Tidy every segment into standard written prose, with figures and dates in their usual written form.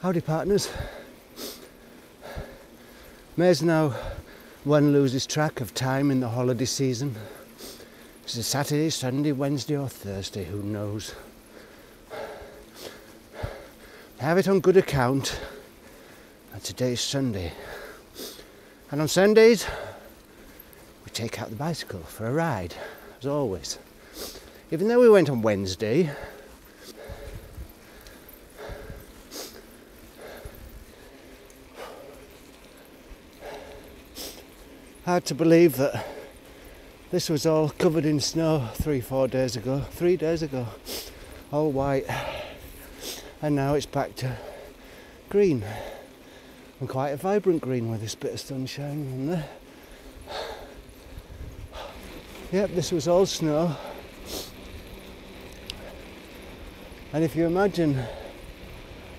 Howdy partners. Amazing how one loses track of time in the holiday season. Is it Saturday, Sunday, Wednesday or Thursday? Who knows? I have it on good account that today's Sunday. And on Sundays, we take out the bicycle for a ride, as always. Even though we went on Wednesday, hard to believe that this was all covered in snow 3 days ago, all white, and now it's back to green, and quite a vibrant green with this bit of sunshine in there. Yep, this was all snow, and if you imagine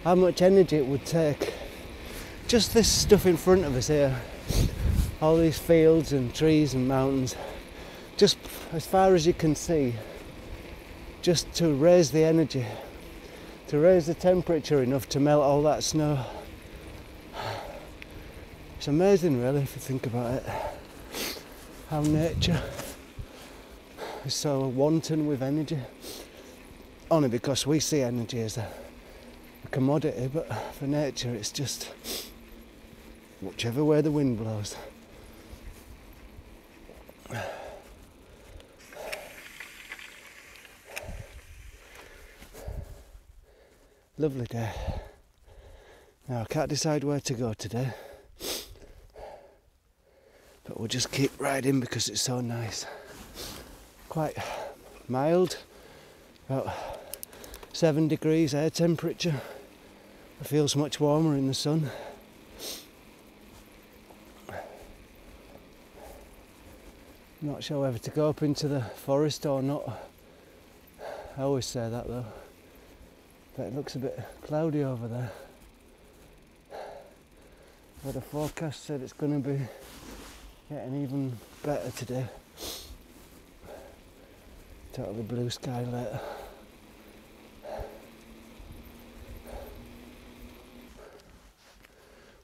how much energy it would take, just this stuff in front of us here, all these fields and trees and mountains, just as far as you can see, just to raise the energy, to raise the temperature enough to melt all that snow. It's amazing really if you think about it, how nature is so wanton with energy. Only because we see energy as a commodity, but for nature it's just whichever way the wind blows. Lovely day. Now I can't decide where to go today, but we'll just keep riding because it's so nice. Quite mild, about 7 degrees air temperature. It feels much warmer in the sun. Not sure whether to go up into the forest or not. I always say that though. But it looks a bit cloudy over there. But the forecast said it's going to be getting even better today. Totally blue sky later.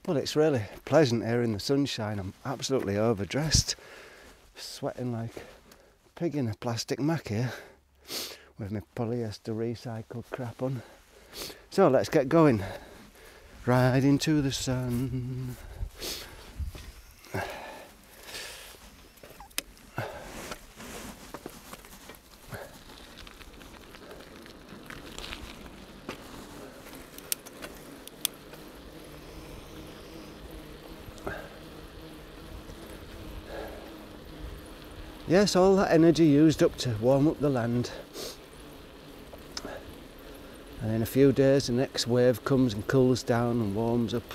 Well, it's really pleasant here in the sunshine. I'm absolutely overdressed. Sweating like a pig in a plastic mac here with my polyester recycled crap on. So let's get going. Ride into the sun. Yes, all that energy used up to warm up the land. And in a few days the next wave comes and cools down and warms up.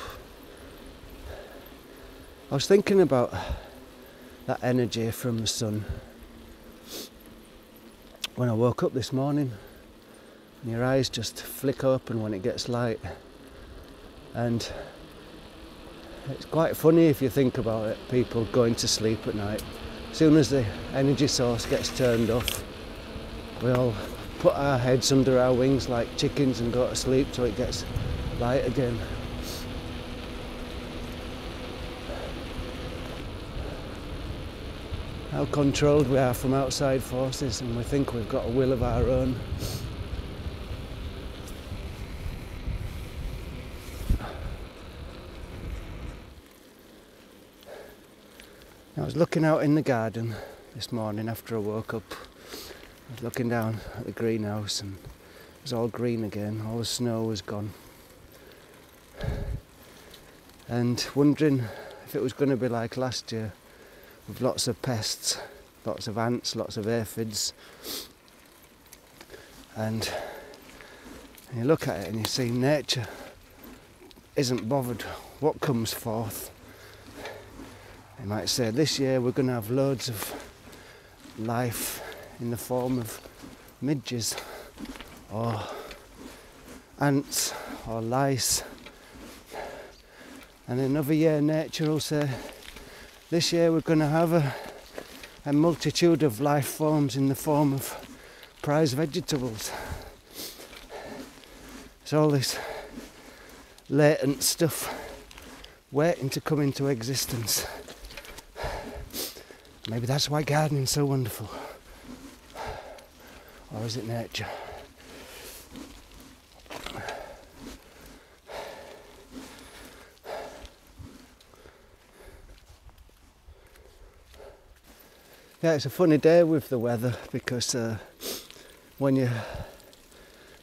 I was thinking about that energy from the sun when I woke up this morning, and your eyes just flick open when it gets light, and it's quite funny if you think about it, people going to sleep at night. As soon as the energy source gets turned off, we all put our heads under our wings like chickens and go to sleep till it gets light again. How controlled we are from outside forces, and we think we've got a will of our own. I was looking out in the garden this morning after I woke up. I was looking down at the greenhouse and it was all green again, all the snow was gone. And wondering if it was going to be like last year, with lots of pests, lots of ants, lots of aphids. And you look at it and you see nature isn't bothered what comes forth. You might say this year we're going to have loads of life in the form of midges or ants or lice, and another year nature will say this year we're going to have a multitude of life forms in the form of prize vegetables. It's all this latent stuff waiting to come into existence. Maybe that's why gardening's so wonderful. Or is it nature? Yeah, it's a funny day with the weather because when you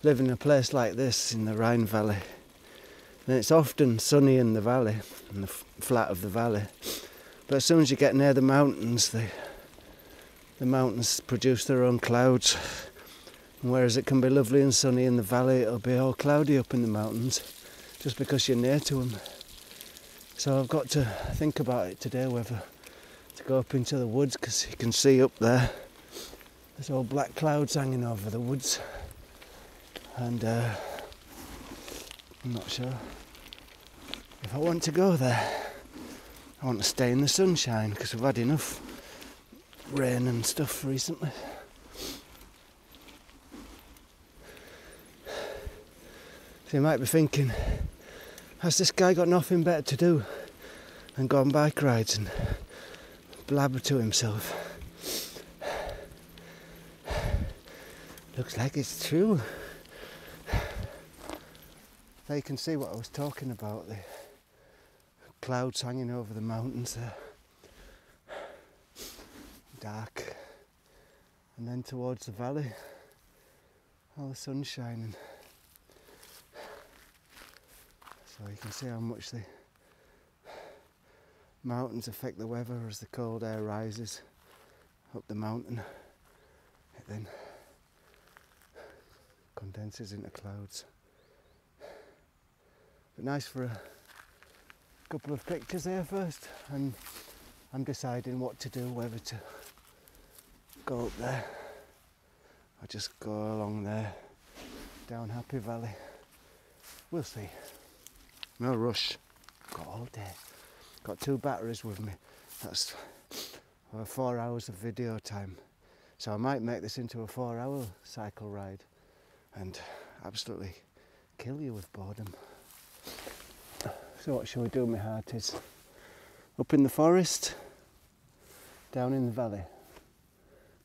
live in a place like this in the Rhine Valley, then it's often sunny in the valley, in the flat of the valley. But as soon as you get near the mountains, the mountains produce their own clouds. And whereas it can be lovely and sunny in the valley, it'll be all cloudy up in the mountains, just because you're near to them. So I've got to think about it today, whether to go up into the woods, because you can see up there, there's all black clouds hanging over the woods. And I'm not sure if I want to go there. I want to stay in the sunshine because we've had enough rain and stuff recently. So you might be thinking, has this guy got nothing better to do than go on bike rides and blabber to himself? Looks like it's true. There you can see what I was talking about, the clouds hanging over the mountains there. Dark. And then towards the valley, all the sun shining. So you can see how much the mountains affect the weather as the cold air rises up the mountain. It then condenses into clouds. But nice for a couple of pictures here first, and I'm deciding what to do, whether to go up there or just go along there down Happy Valley. We'll see. No rush. Got all day. Got 2 batteries with me. That's 4 hours of video time. So I might make this into a 4-hour cycle ride and absolutely kill you with boredom. So what shall we do, my hearties? Up in the forest, down in the valley.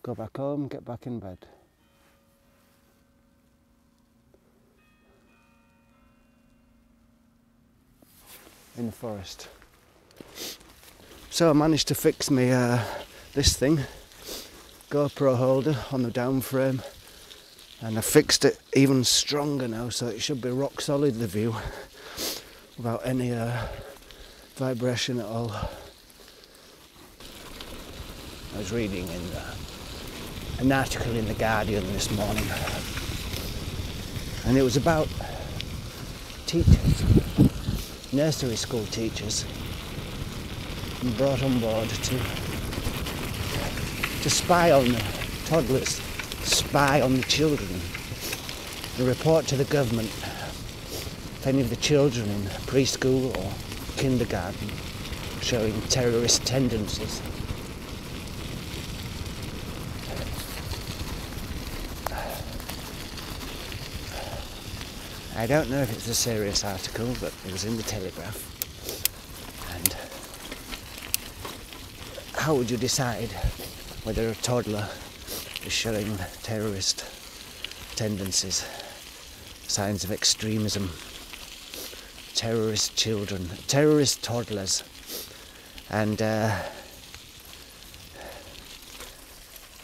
Go back home, get back in bed. In the forest. So I managed to fix me this thing, GoPro holder on the down frame, and I fixed it even stronger now, so it should be rock solid, the view, without any vibration at all. I was reading in an article in The Guardian this morning, and it was about teachers, nursery school teachers, brought on board to spy on the toddlers, spy on the children, and report to the government if any of the children in preschool or kindergarten showing terrorist tendencies. I don't know if it's a serious article, but it was in the Telegraph. And how would you decide whether a toddler is showing terrorist tendencies, signs of extremism, terrorist children, terrorist toddlers, and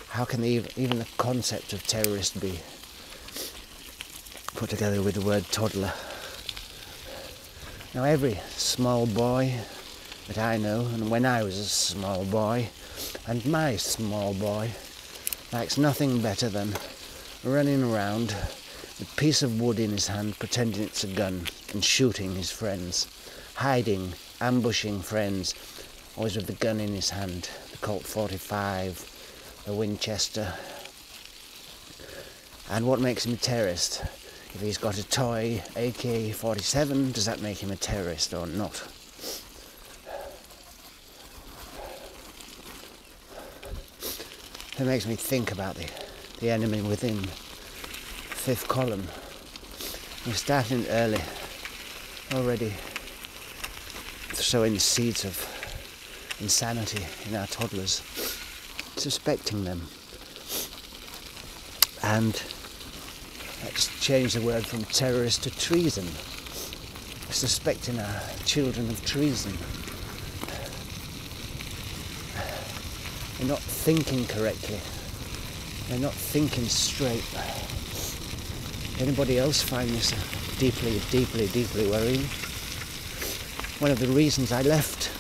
how can even the concept of terrorist be put together with the word toddler? Now every small boy that I know, and when I was a small boy, and my small boy, likes nothing better than running around with a piece of wood in his hand, pretending it's a gun, and shooting his friends, hiding, ambushing friends, always with the gun in his hand, the Colt 45, the Winchester. And what makes him a terrorist? If he's got a toy AK-47, does that make him a terrorist or not? It makes me think about the enemy within. Fifth column. We're starting early already sowing the seeds of insanity in our toddlers, suspecting them. And let's change the word from terrorist to treason, suspecting our children of treason. They're not thinking correctly. They're not thinking straight. Anybody else find this deeply, deeply, deeply worrying? One of the reasons I left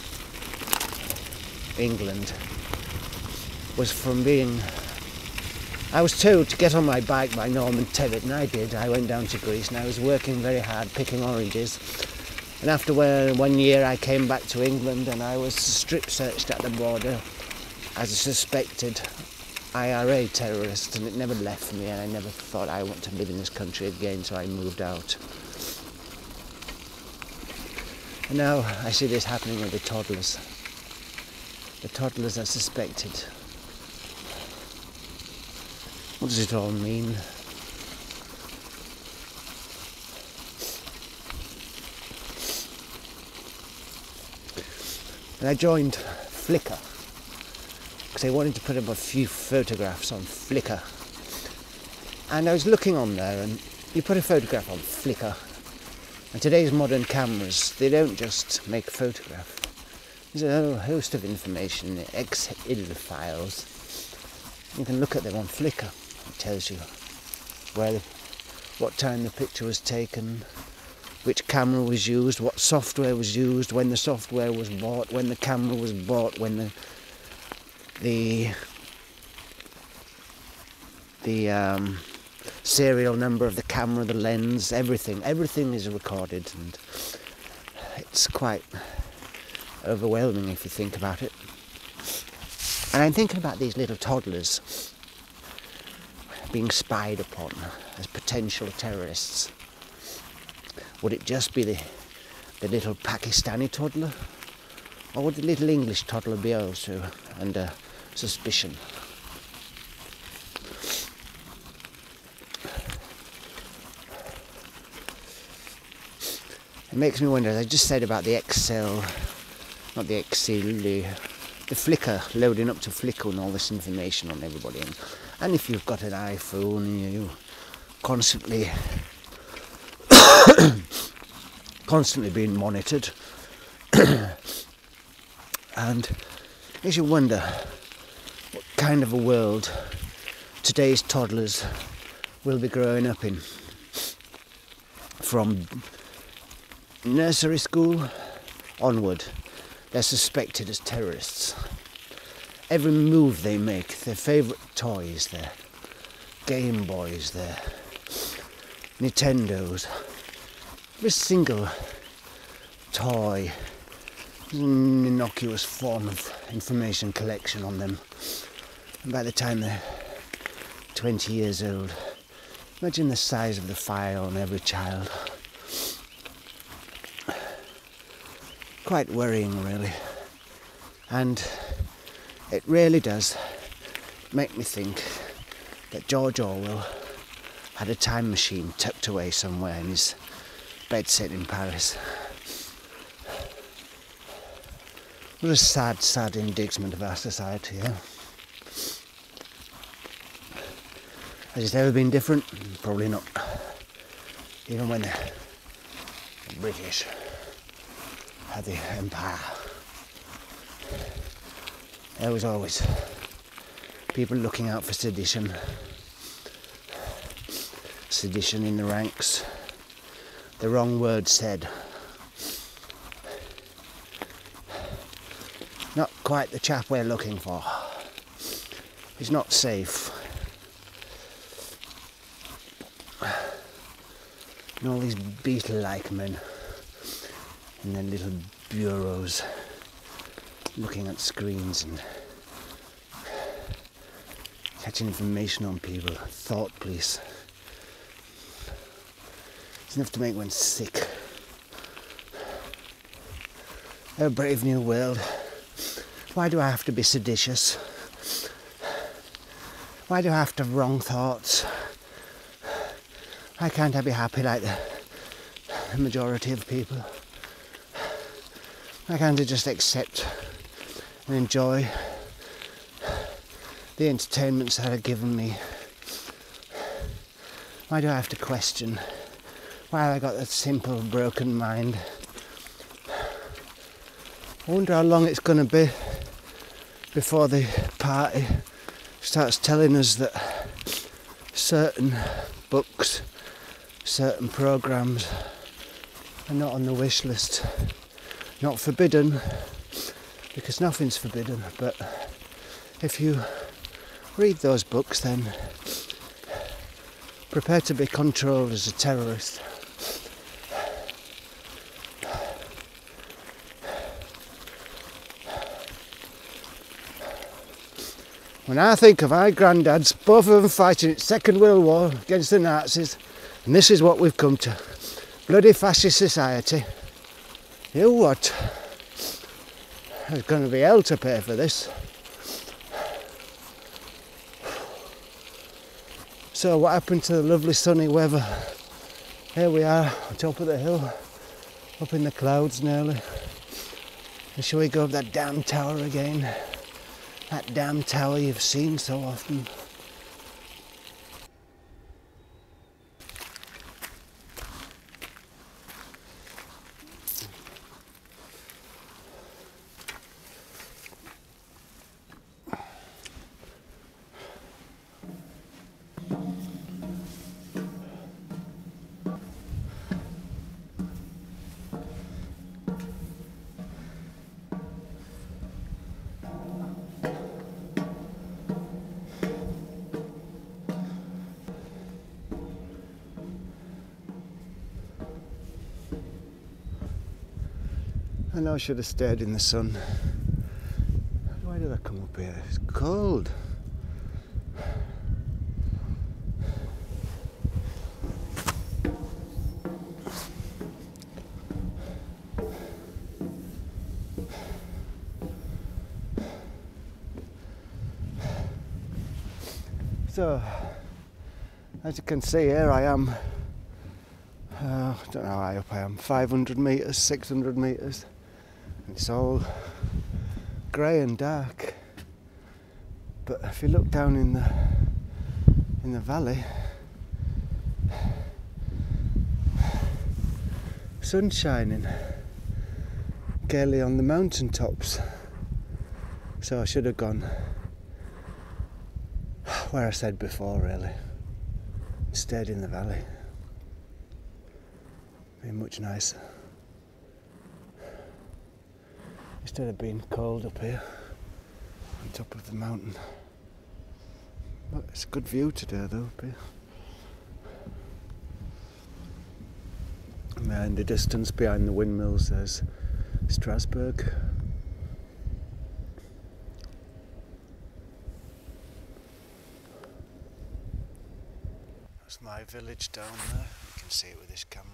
England was from being... I was told to get on my bike by Norman Tebbit, and I did. I went down to Greece and I was working very hard picking oranges. And after 1 year I came back to England and I was strip searched at the border as a suspected IRA terrorist, and it never left me, and I never thought I want to live in this country again, so I moved out. And now I see this happening with the toddlers. The toddlers are suspected. What does it all mean? And I joined Flickr because I wanted to put up a few photographs on Flickr. And I was looking on there, and you put a photograph on Flickr, and today's modern cameras, they don't just make a photograph. There's a whole host of information, XIL files. You can look at them on Flickr. It tells you what time the picture was taken, which camera was used, what software was used, when the software was bought, when the camera was bought, when the serial number of the camera, the lens, everything is recorded, and it's quite overwhelming if you think about it. And I'm thinking about these little toddlers being spied upon as potential terrorists. Would it just be the little Pakistani toddler? Or would the little English toddler be also under suspicion? It makes me wonder, as I just said about the the Flickr, loading up to Flickr and all this information on everybody. And if you've got an iPhone and you constantly being monitored, and makes you wonder what kind of a world today's toddlers will be growing up in. From nursery school onward, they're suspected as terrorists. Every move they make, their favourite toys, their Game Boys, their Nintendos, every single toy is an innocuous form of information collection on them. And by the time they're 20 years old, imagine the size of the file on every child. Quite worrying, really. And it really does make me think that George Orwell had a time machine tucked away somewhere in his bedsit in Paris. What a sad, sad indictment of our society, eh? Has it ever been different? Probably not. Even when the British had the empire, there was always people looking out for sedition in the ranks. The wrong word said. Not quite the chap we're looking for. He's not safe. And all these beetle-like men in their little bureaus looking at screens and catching information on people. Thought police. It's enough to make one sick. Oh, brave new world. Why do I have to be seditious? Why do I have to have wrong thoughts? Why can't I be happy like the majority of people. I kind of just accept and enjoy the entertainments that are given me. Why do I have to question? Why have I got that simple broken mind? I wonder how long it's going to be before the party starts telling us that certain books, certain programmes are not on the wish list. Not forbidden, because nothing's forbidden, but if you read those books, then prepare to be controlled as a terrorist. When I think of our granddads, both of them fighting in Second World War against the Nazis, and this is what we've come to. Bloody fascist society. You what? There's going to be hell to pay for this. So what happened to the lovely sunny weather? Here we are, on top of the hill, up in the clouds nearly. And shall we go up that damn tower again? That damn tower you've seen so often. I know I should have stayed in the sun. Why did I come up here? It's cold. So, as you can see here, I am, I don't know how high up I am, 500 metres, 600 metres. It's all grey and dark, but if you look down in the valley, sun shining gaily on the mountain tops. So I should have gone where I said before, really. Stayed in the valley. Been much nicer. Instead of being cold up here on top of the mountain. But it's a good view today though up here. And there in the distance behind the windmills there's Strasbourg. That's my village down there. You can see it with this camera.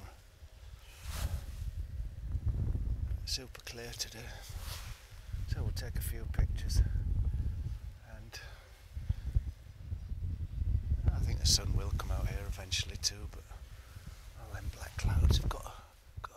Super clear today. So we'll take a few pictures, and I think the sun will come out here eventually too, but all them black clouds have got to go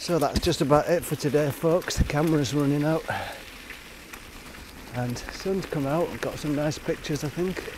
So that's just about it for today, folks. The camera's running out and the sun's come out. I've got some nice pictures, I think.